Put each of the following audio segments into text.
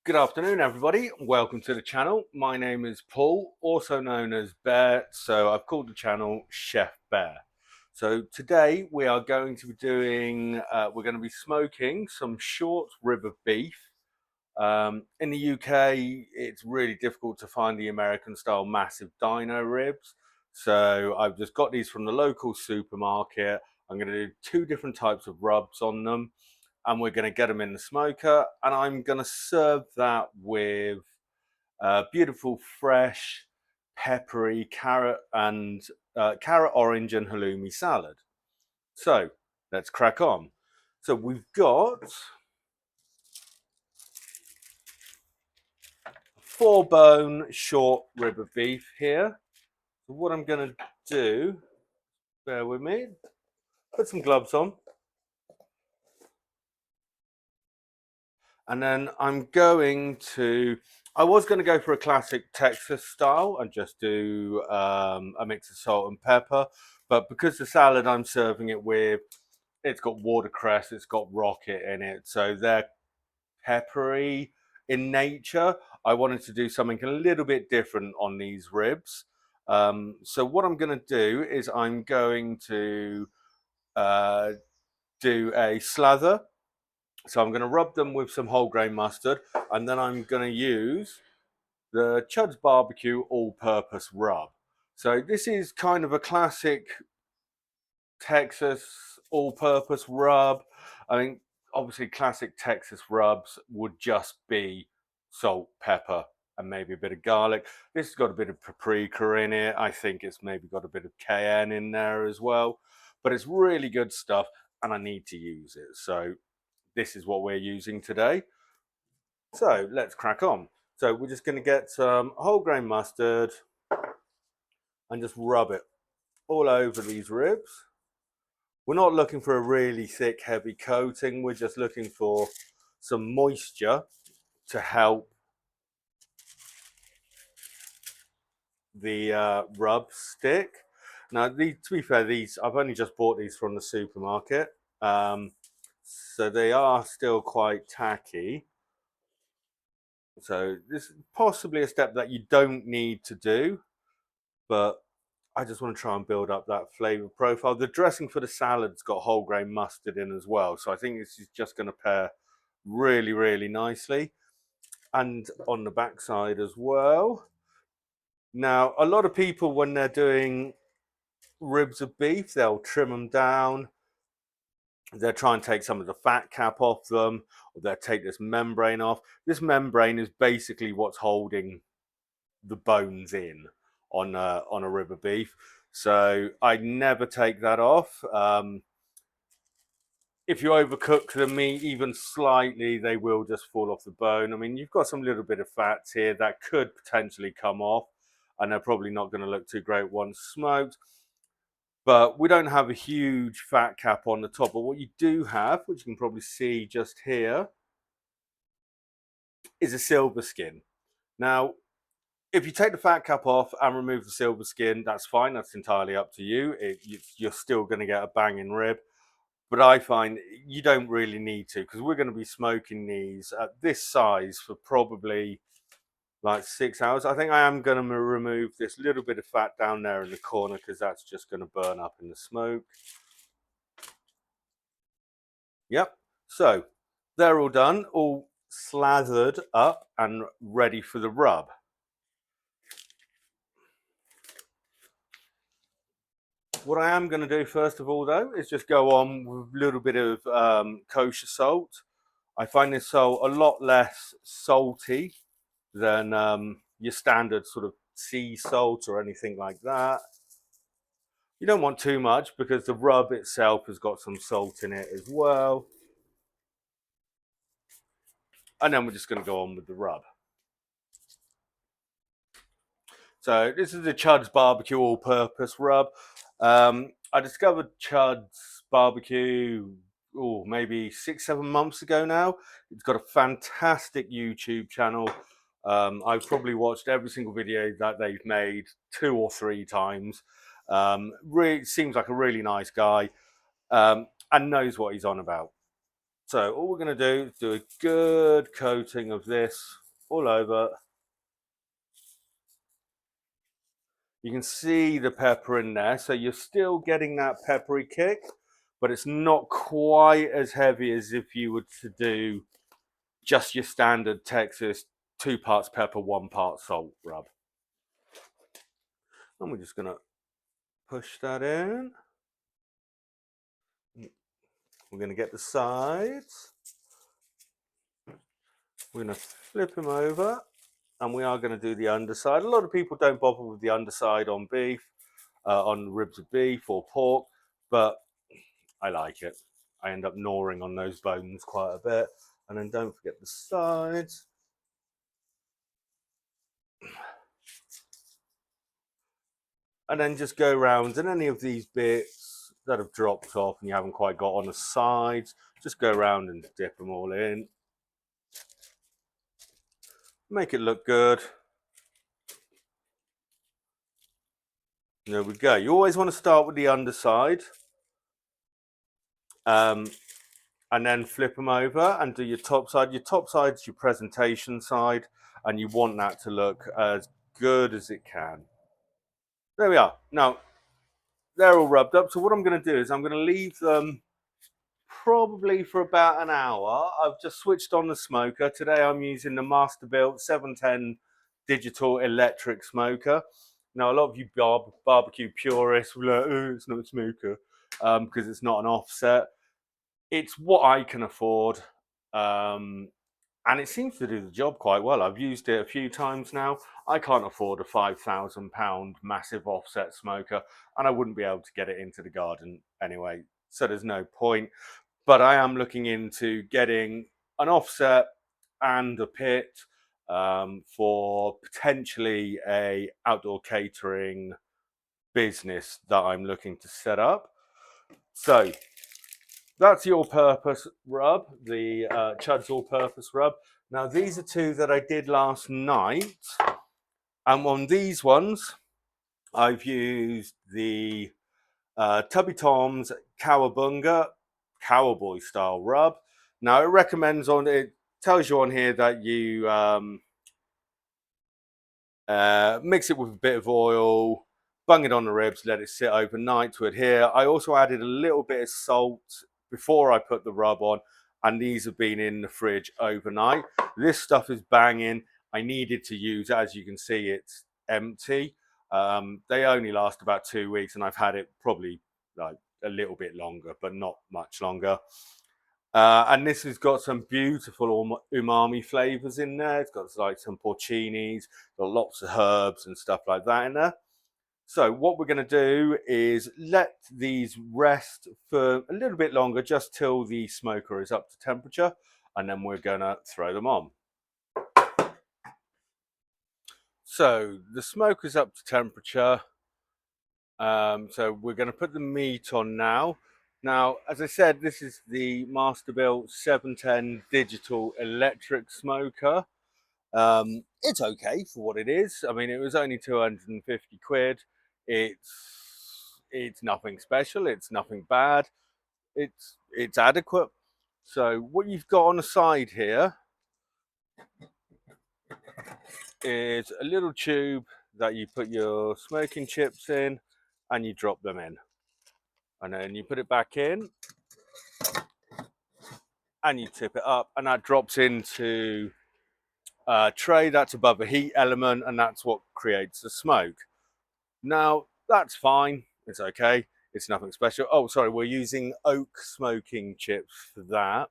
Good afternoon, everybody. Welcome to the channel. My name is Paul, also known as Bear, so I've called the channel Chef Bear. So today we are going to be we're going to be smoking some short rib of beef. In the UK, it's really difficult to find the American style massive dino ribs. So I've just got these from the local supermarket. I'm going to do two different types of rubs on them, and we're going to get them in the smoker, and I'm going to serve that with beautiful fresh peppery carrot orange and halloumi salad. So let's crack on. So we've got 4-bone short rib of beef here. So what I'm going to do, bear with me, put some gloves on. And then I was going to go for a classic Texas style and just do a mix of salt and pepper. But because the salad I'm serving it with, it's got watercress, it's got rocket in it. So they're peppery in nature. I wanted to do something a little bit different on these ribs. So what I'm going to do is I'm going to do a slather. So I'm going to rub them with some whole grain mustard, and then I'm going to use the Chud's Barbecue all-purpose rub. So this is kind of a classic Texas all-purpose rub. I mean, obviously classic Texas rubs would just be salt, pepper, and maybe a bit of garlic. This has got a bit of paprika in it. I think it's maybe got a bit of cayenne in there as well. But it's really good stuff, and I need to use it. So this is what we're using today. So let's crack on. So we're just going to get some whole grain mustard and just rub it all over these ribs. We're not looking for a really thick, heavy coating. We're just looking for some moisture to help the rub stick. Now, to be fair, I've only just bought these from the supermarket, so they are still quite tacky. So this is possibly a step that you don't need to do, but I just want to try and build up that flavor profile. The dressing for the salad's got whole grain mustard in as well, so I think this is just going to pair really, really nicely. And on the backside as well. Now, a lot of people, when they're doing ribs of beef, they'll trim them down. They'll try and take some of the fat cap off them, or they'll take this membrane off. This membrane is basically what's holding the bones in on a rib of beef. So I never take that off. If you overcook the meat even slightly, they will just fall off the bone. I mean, you've got some little bit of fats here that could potentially come off, and they're probably not going to look too great once smoked. But we don't have a huge fat cap on the top. But what you do have, which you can probably see just here, is a silver skin. Now, if you take the fat cap off and remove the silver skin, that's fine. That's entirely up to you. You're still going to get a banging rib. But I find you don't really need to, because we're going to be smoking these at this size for probably like 6 hours. I think I am going to remove this little bit of fat down there in the corner, because that's just going to burn up in the smoke. Yep. So they're all done, all slathered up and ready for the rub. What I am going to do first of all, though, is just go on with a little bit of kosher salt. I find this salt a lot less salty than your standard sort of sea salt or anything like that. You don't want too much, because the rub itself has got some salt in it as well. And then we're just going to go on with the rub. So this is the Chud's Barbecue all-purpose rub. I discovered Chud's Barbecue maybe 6-7 months ago now. It's got a fantastic YouTube channel. I've probably watched every single video that they've made 2 or 3 times. Really seems like a really nice guy, and knows what he's on about. So all we're going to do is do a good coating of this all over. You can see the pepper in there, so you're still getting that peppery kick, but it's not quite as heavy as if you were to do just your standard Texas 2 parts pepper, 1 part salt rub. And we're just going to push that in. We're going to get the sides. We're going to flip him over, and we are going to do the underside. A lot of people don't bother with the underside on beef, on ribs of beef or pork, but I like it. I end up gnawing on those bones quite a bit. And then don't forget the sides. And then just go around, and any of these bits that have dropped off and you haven't quite got on the sides, just go around and dip them all in. Make it look good. There we go. You always want to start with the underside. And then flip them over and do your top side. Your top side is your presentation side, and you want that to look as good as it can. There we are. Now, they're all rubbed up. So what I'm going to do is I'm going to leave them probably for about an hour. I've just switched on the smoker. Today I'm using the Masterbuilt 710 digital electric smoker. Now, a lot of you barbecue purists will be like, oh, it's not a smoker because it's not an offset. It's what I can afford. And it seems to do the job quite well. I've used it a few times now. I can't afford a £5,000 massive offset smoker, and I wouldn't be able to get it into the garden anyway, so there's no point. But I am looking into getting an offset and a pit for potentially a outdoor catering business that I'm looking to set up. So that's the all-purpose rub, the Chud's all-purpose rub. Now, these are two that I did last night. And on these ones, I've used the Tubby Tom's Cowabunga Cowboy style rub. Now, it recommends it tells you on here that you mix it with a bit of oil, bung it on the ribs, let it sit overnight to adhere. I also added a little bit of salt before I put the rub on, and these have been in the fridge overnight. This stuff is banging. I needed to use, as you can see, it's empty. They only last about 2 weeks, and I've had it probably like a little bit longer, but not much longer. And this has got some beautiful umami flavors in there. It's got like some porcinis, got lots of herbs and stuff like that in there. So what we're going to do is let these rest for a little bit longer, just till the smoker is up to temperature, and then we're going to throw them on. So the smoker's up to temperature. So we're going to put the meat on now. Now, as I said, this is the Masterbuilt 710 digital electric smoker. It's okay for what it is. I mean, it was only 250 quid. It's nothing special. It's nothing bad. It's adequate. So what you've got on the side here is a little tube that you put your smoking chips in, and you drop them in. And then you put it back in, and you tip it up, and that drops into a tray that's above a heat element, and that's what creates the smoke. Now, that's fine. It's okay. It's nothing special. Oh, sorry, we're using oak smoking chips for that.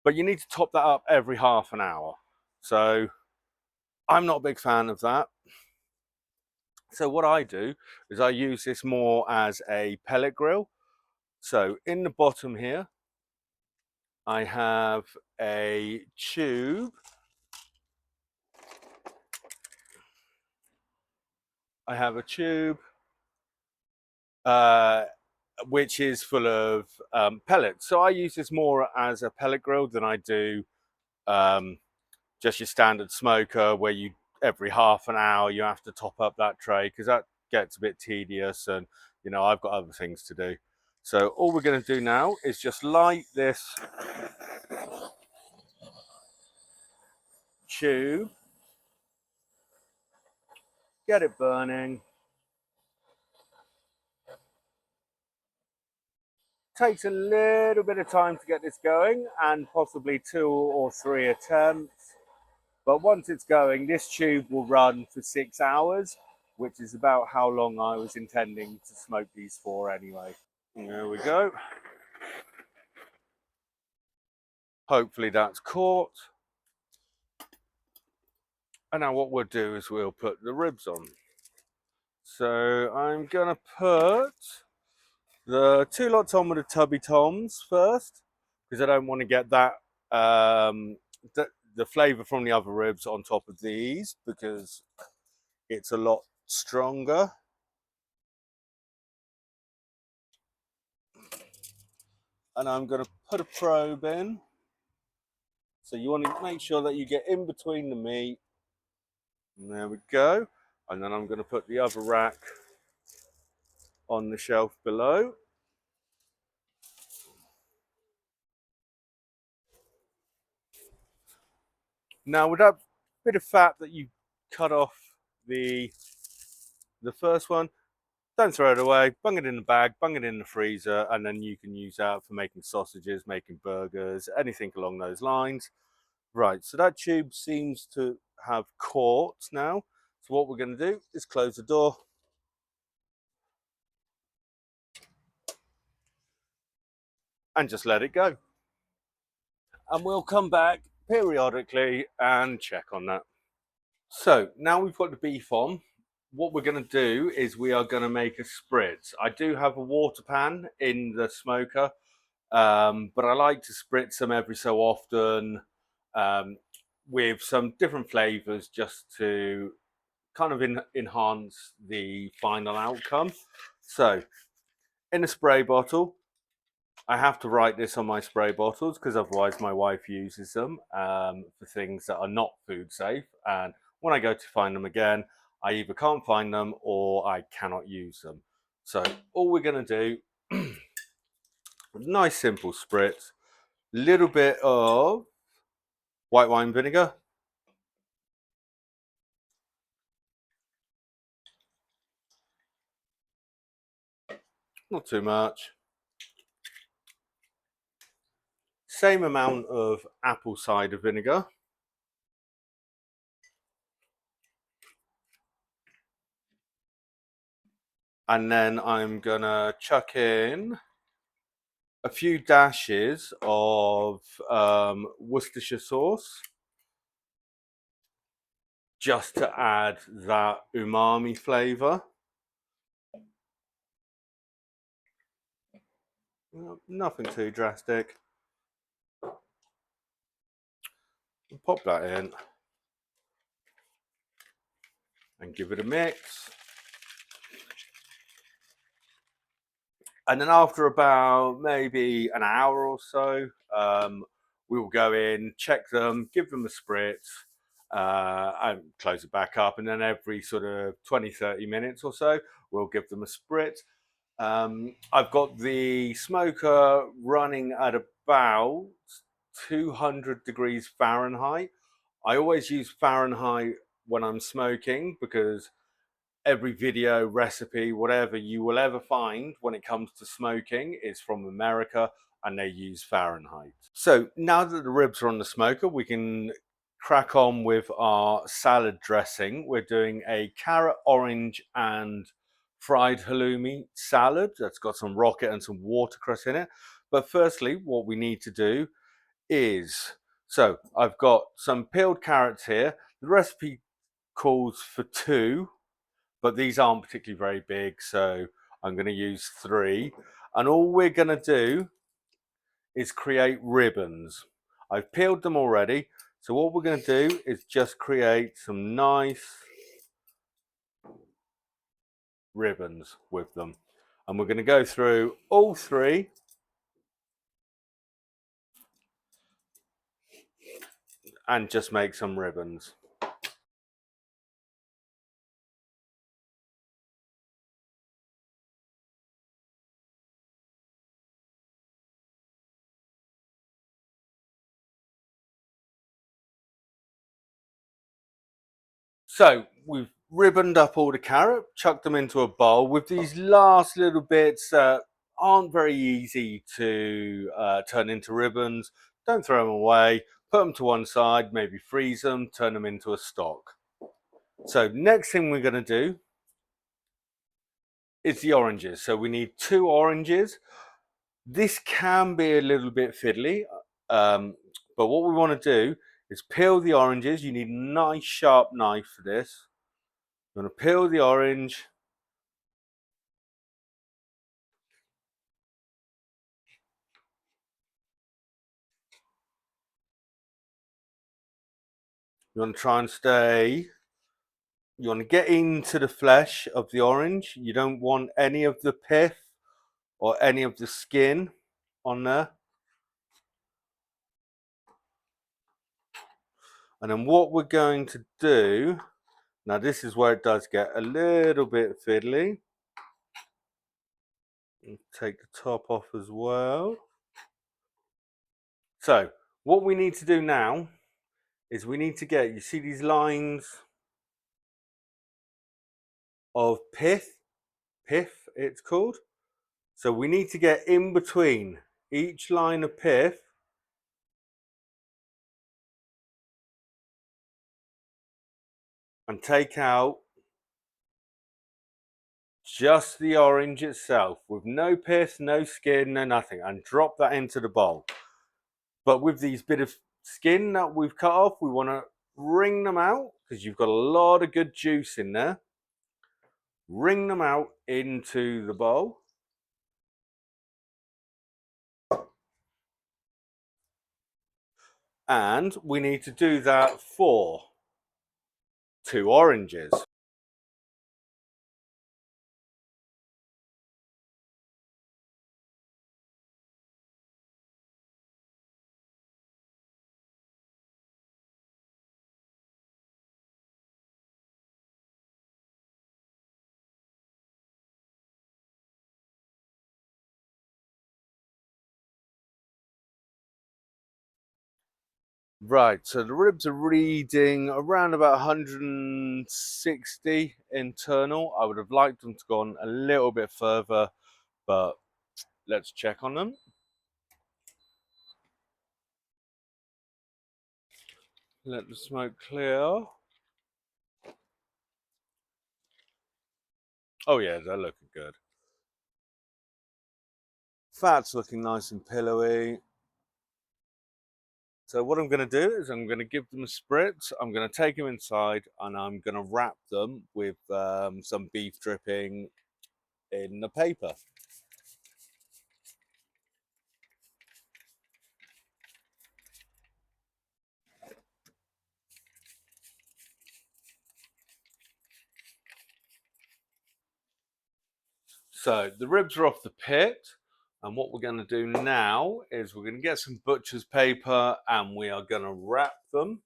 But you need to top that up every half an hour. So I'm not a big fan of that. So what I do is I use this more as a pellet grill. So in the bottom here, I have a tube. I have a tube which is full of pellets. So I use this more as a pellet grill than I do just your standard smoker, where you every half an hour you have to top up that tray, because that gets a bit tedious, and you know, I've got other things to do. So all we're going to do now is just light this tube, get it burning. Takes a little bit of time to get this going and possibly 2 or 3 attempts. But once it's going, this tube will run for 6 hours, which is about how long I was intending to smoke these for anyway. There we go. Hopefully that's caught. And now what we'll do is we'll put the ribs on. So I'm gonna put the 2 lots on with the tubby toms first, because I don't want to get that the flavour from the other ribs on top of these, because it's a lot stronger. And I'm going to put a probe in. So you want to make sure that you get in between the meat. And there we go. And then I'm going to put the other rack on the shelf below. Now with that bit of fat that you cut off the first one, don't throw it away, bung it in the bag, bung it in the freezer, and then you can use that for making sausages, making burgers, anything along those lines. Right, so that tube seems to have caught now. So what we're going to do is close the door. And just let it go. And we'll come back periodically and check on that. So now we've got the beef on, what we're going to do is we are going to make a spritz. I do have a water pan in the smoker, but I like to spritz them every so often with some different flavors just to kind of enhance the final outcome. So in a spray bottle, I have to write this on my spray bottles because otherwise my wife uses them for things that are not food safe. And when I go to find them again, I either can't find them or I cannot use them. So all we're going to do, nice simple spritz, little bit of white wine vinegar. Not too much. Same amount of apple cider vinegar. And then I'm gonna chuck in a few dashes of Worcestershire sauce, just to add that umami flavour. Nothing too drastic. Pop that in and give it a mix. And then after about maybe an hour or so, we will go in, check them, give them a spritz, and close it back up. And then every sort of 20, 30 minutes or so, we'll give them a spritz. I've got the smoker running at about 200 degrees Fahrenheit. I always use Fahrenheit when I'm smoking because every video, recipe, whatever you will ever find when it comes to smoking is from America and they use Fahrenheit. So now that the ribs are on the smoker, we can crack on with our salad dressing. We're doing a carrot, orange and fried halloumi salad that's got some rocket and some watercress in it. But firstly, what we need to do is, so I've got some peeled carrots here. The recipe calls for 2, but these aren't particularly very big, so I'm going to use 3. And all we're going to do is create ribbons. I've peeled them already, so what we're going to do is just create some nice ribbons with them. And we're going to go through all 3 and just make some ribbons. So we've ribboned up all the carrot, chucked them into a bowl with these last little bits that aren't very easy to turn into ribbons. Don't throw them away, put them to one side, maybe freeze them, turn them into a stock. So next thing we're going to do is the oranges. So we need 2 oranges. This can be a little bit fiddly, but what we want to do is peel the oranges. You need a nice sharp knife for this. You want to peel the orange. You want to try and you want to get into the flesh of the orange. You don't want any of the pith or any of the skin on there. And then what we're going to do, now this is where it does get a little bit fiddly. Take the top off as well. So what we need to do now is we need to get, you see these lines of pith it's called. So we need to get in between each line of pith and take out just the orange itself with no pith, no skin, no nothing, and drop that into the bowl. But with these bit of skin that we've cut off, we want to wring them out because you've got a lot of good juice in there. Wring them out into the bowl. And we need to do that for 2 oranges. Right, so the ribs are reading around about 160 internal. I would have liked them to go on a little bit further, but let's check on them. Let the smoke clear. Oh yeah, they're looking good. Fat's looking nice and pillowy. So what I'm going to do is I'm going to give them a spritz. I'm going to take them inside and I'm going to wrap them with some beef dripping in the paper. So the ribs are off the pit. And what we're going to do now is we're going to get some butcher's paper and we are going to wrap them.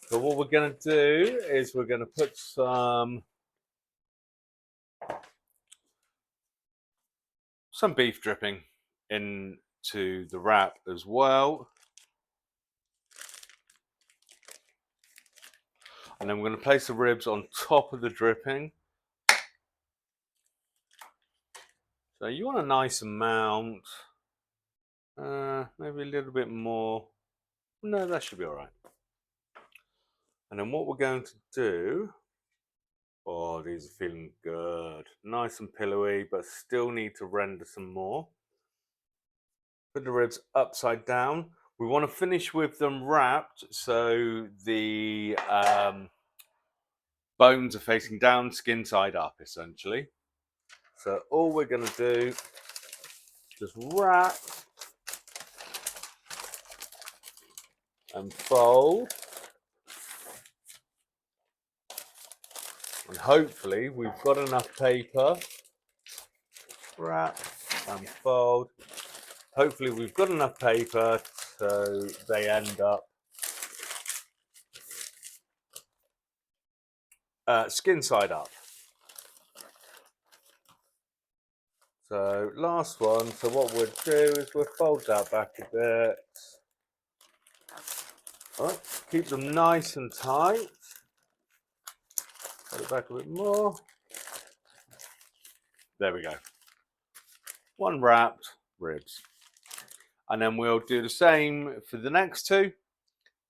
So what we're going to do is we're going to put some beef dripping into the wrap as well. And then we're going to place the ribs on top of the dripping. So you want a nice amount, maybe a little bit more. No, that should be all right. And then what we're going to do, oh, these are feeling good. Nice and pillowy, but still need to render some more. Put the ribs upside down. We want to finish with them wrapped so the bones are facing down, skin side up, essentially. So all we're going to do, just wrap and fold. And hopefully we've got enough paper. Wrap and fold. Hopefully we've got enough paper so they end up skin side up. So last one. So what we'll do is we'll fold that back a bit. All right, keep them nice and tight. Fold it back a bit more. There we go. One wrapped ribs. And then we'll do the same for the next two.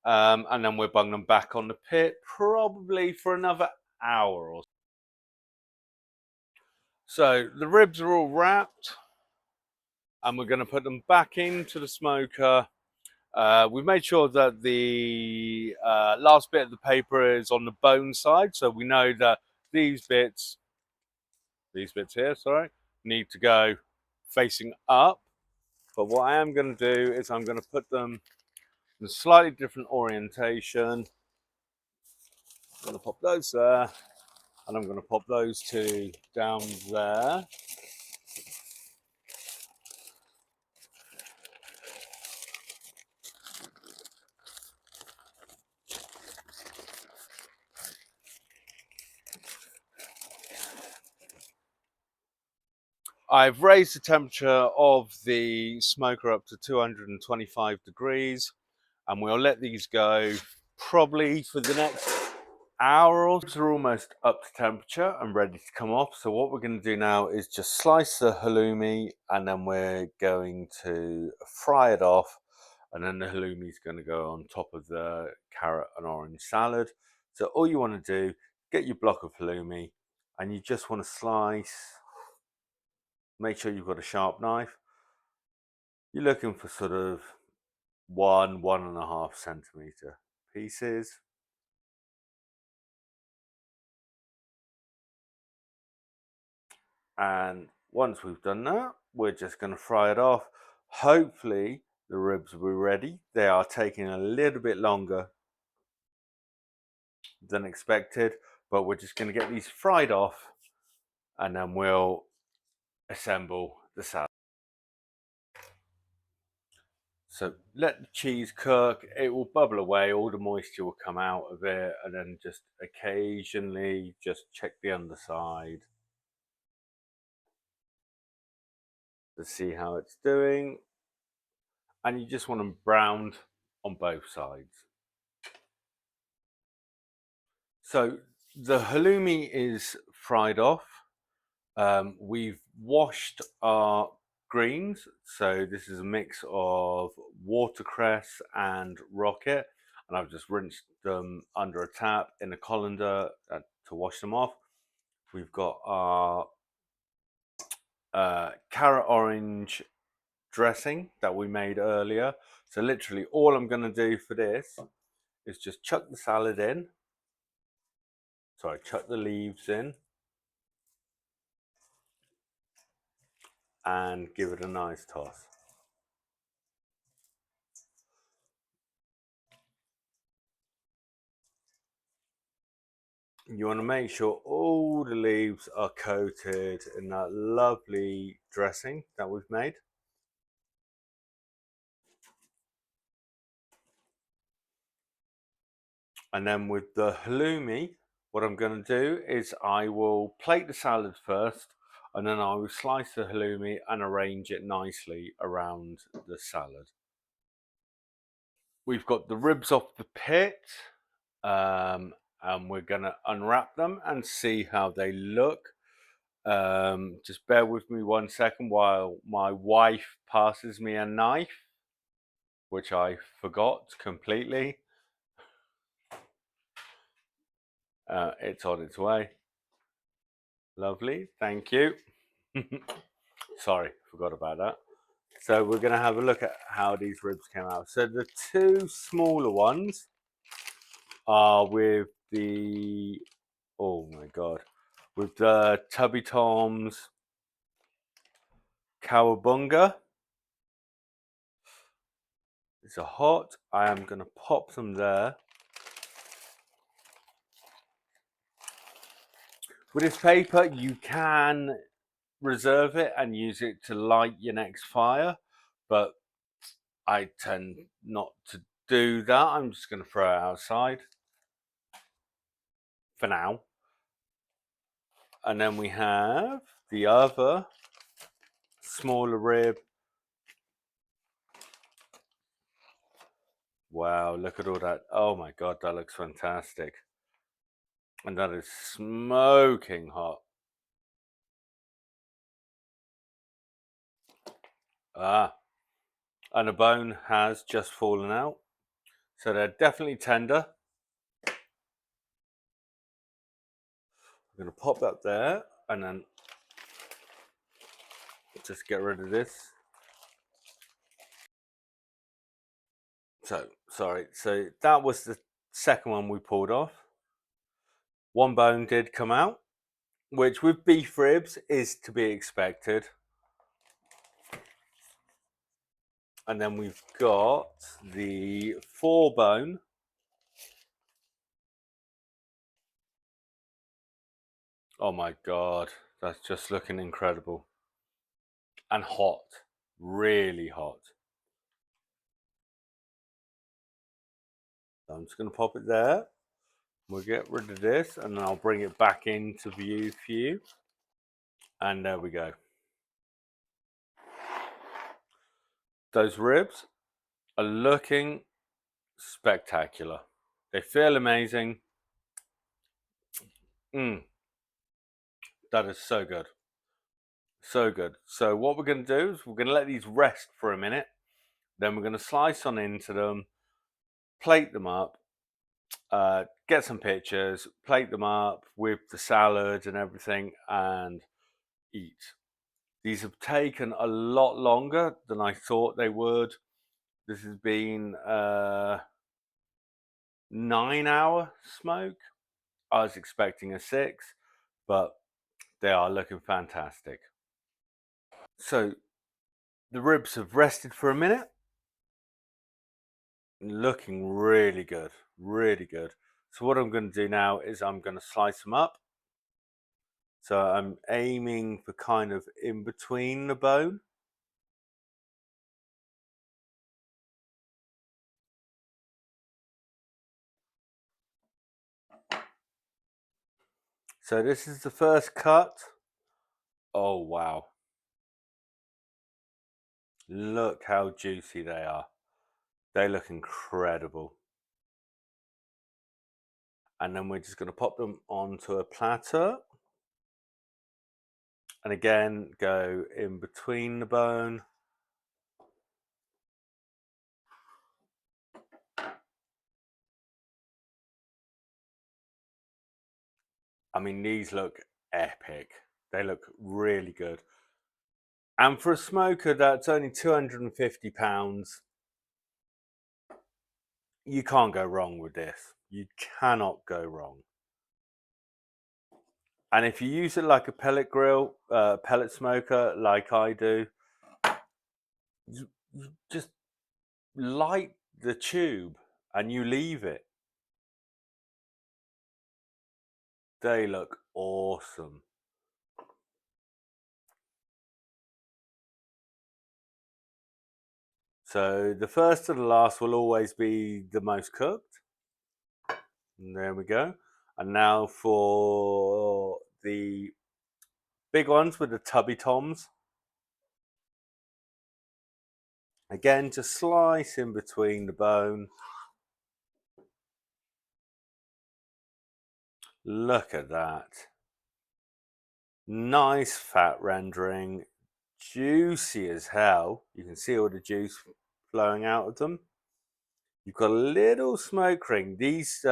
And then we'll bung them back on the pit probably for another hour or so. So the ribs are all wrapped and we're going to put them back into the smoker. We've made sure that the last bit of the paper is on the bone side, so we know that these bits here, sorry, need to go facing up. But what I am going to do is I'm going to put them in a slightly different orientation. I'm going to pop those there, and I'm going to pop those two down there. I've raised the temperature of the smoker up to 225 degrees, and we'll let these go probably for the next hour or so. They're almost up to temperature and ready to come off. So what we're going to do now is just slice the halloumi, and then we're going to fry it off, and then the halloumi is going to go on top of the carrot and orange salad. So all you want to do, get your block of halloumi, and you just want to slice. Make sure you've got a sharp knife. You're looking for sort of 1.5 centimeter pieces. And once we've done that, we're just going to fry it off. Hopefully the ribs will be ready. They are taking a little bit longer than expected, but we're just going to get these fried off and then we'll assemble the salad. So let the cheese cook, it will bubble away, all the moisture will come out of it, and then just occasionally just check the underside to see how it's doing. And you just want them browned on both sides. So the halloumi is fried off. We've washed our greens. So this is a mix of watercress and rocket. And I've just rinsed them under a tap in a colander to wash them off. We've got our carrot orange dressing that we made earlier. So literally all I'm going to do for this is just chuck the salad in. Sorry, chuck the leaves in and give it a nice toss. You want to make sure all the leaves are coated in that lovely dressing that we've made. And then with the halloumi, what I'm going to do is I will plate the salad first, and then I will slice the halloumi and arrange it nicely around the salad. We've got the ribs off the pit, and we're going to unwrap them and see how they look. Just bear with me 1 second while my wife passes me a knife, which I forgot completely. It's on its way. Lovely, thank you. Sorry, forgot about that. So we're going to have a look at how these ribs came out. So the two smaller ones are with the, oh my God, with the Tubby Tom's Cowabunga. It's a hot. I am going to pop them there. With this paper, you can reserve it and use it to light your next fire, but I tend not to do that. I'm just going to throw it outside for now. And then we have the other smaller rib. Wow, look at all that. Oh my God, that looks fantastic. And that is smoking hot. Ah, and the bone has just fallen out. So they're definitely tender. I'm going to pop that there and then just get rid of this. So, sorry. So that was the second one we pulled off. One bone did come out, which with beef ribs is to be expected. And then we've got the 4-bone. Oh my God, that's just looking incredible. And hot, really hot. So I'm just going to pop it there. We'll get rid of this and then I'll bring it back into view for you. And there we go. Those ribs are looking spectacular. They feel amazing. That is so good. So good. So what we're going to do is we're going to let these rest for a minute. Then we're going to slice on into them, plate them up, get some pictures, plate them up with the salad and everything, and eat. These have taken a lot longer than I thought they would. This has been a 9-hour smoke. I was expecting a 6, but they are looking fantastic. So the ribs have rested for a minute. Looking really good, really good. So what I'm going to do now is I'm going to slice them up. So I'm aiming for kind of in between the bone. So this is the first cut. Oh wow. Look how juicy they are. They look incredible. And then we're just going to pop them onto a platter. And again, go in between the bone. I mean, these look epic. They look really good. And for a smoker that's only £250, you can't go wrong with this. You cannot go wrong. And if you use it like a pellet grill, pellet smoker, like I do, you just light the tube and you leave it. They look awesome. So the first to the last will always be the most cooked. And there we go. And now for the big ones with the tubby toms. Again, just slice in between the bone. Look at that. Nice fat rendering. Juicy as hell. You can see all the juice flowing out of them. You've got a little smoke ring. These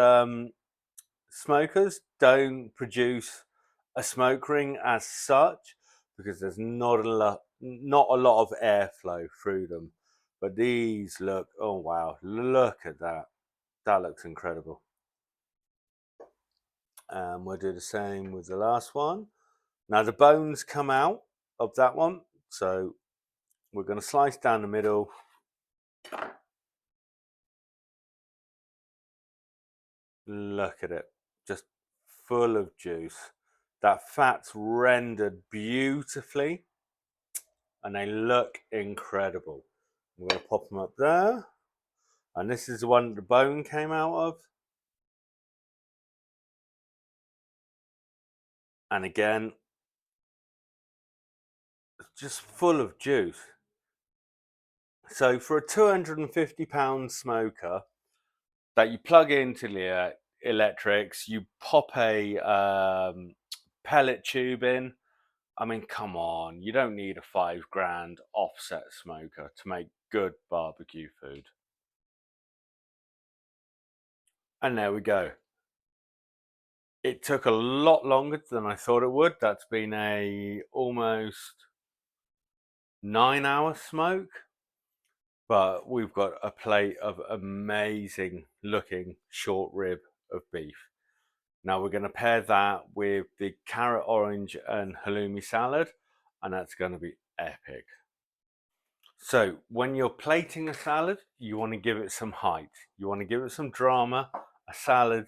smokers don't produce a smoke ring as such because there's not a lot of airflow through them. But these look, oh wow, look at that. That looks incredible. And we'll do the same with the last one. Now the bones come out of that one, so we're going to slice down the middle. Look at it, just full of juice. That fat's rendered beautifully and they look incredible. I'm going to pop them up there. And this is the one the bone came out of. And again, just full of juice. So for a 250-pound smoker that you plug into the electrics, you pop a pellet tube in. I mean, come on, you don't need a £5,000 offset smoker to make good barbecue food. And there we go. It took a lot longer than I thought it would. That's been a almost 9-hour smoke, but we've got a plate of amazing looking short rib of beef. Now we're going to pair that with the carrot, orange, and halloumi salad, and that's going to be epic. So when you're plating a salad, you want to give it some height. You want to give it some drama. A salad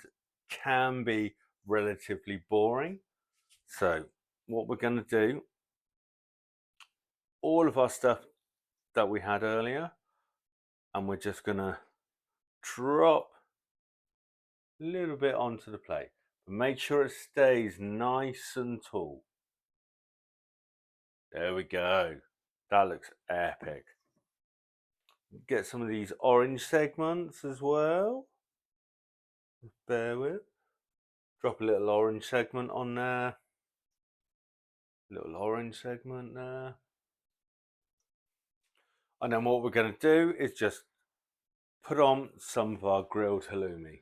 can be relatively boring. So what we're going to do, all of our stuff that we had earlier, and we're just going to drop a little bit onto the plate. But make sure it stays nice and tall. There we go. That looks epic. Get some of these orange segments as well. Bear with. Drop a little orange segment on there. Little orange segment there. And then what we're going to do is just put on some of our grilled halloumi.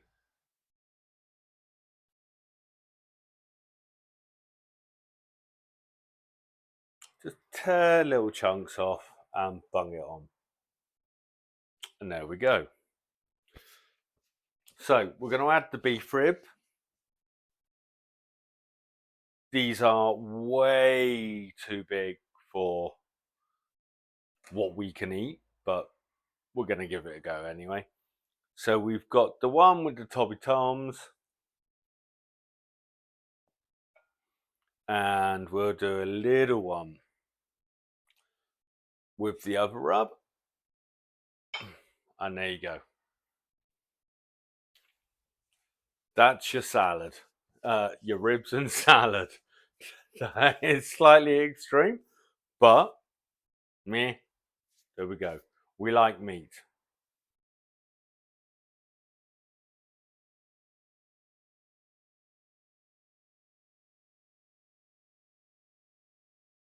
Just tear little chunks off and bung it on. And there we go. So we're going to add the beef rib. These are way too big for what we can eat, but we're going to give it a go anyway. So we've got the one with the Tobby Toms, and we'll do a little one with the other rub. And there you go. That's your salad. Your ribs and salad. That is slightly extreme, but meh, there we go. We like meat.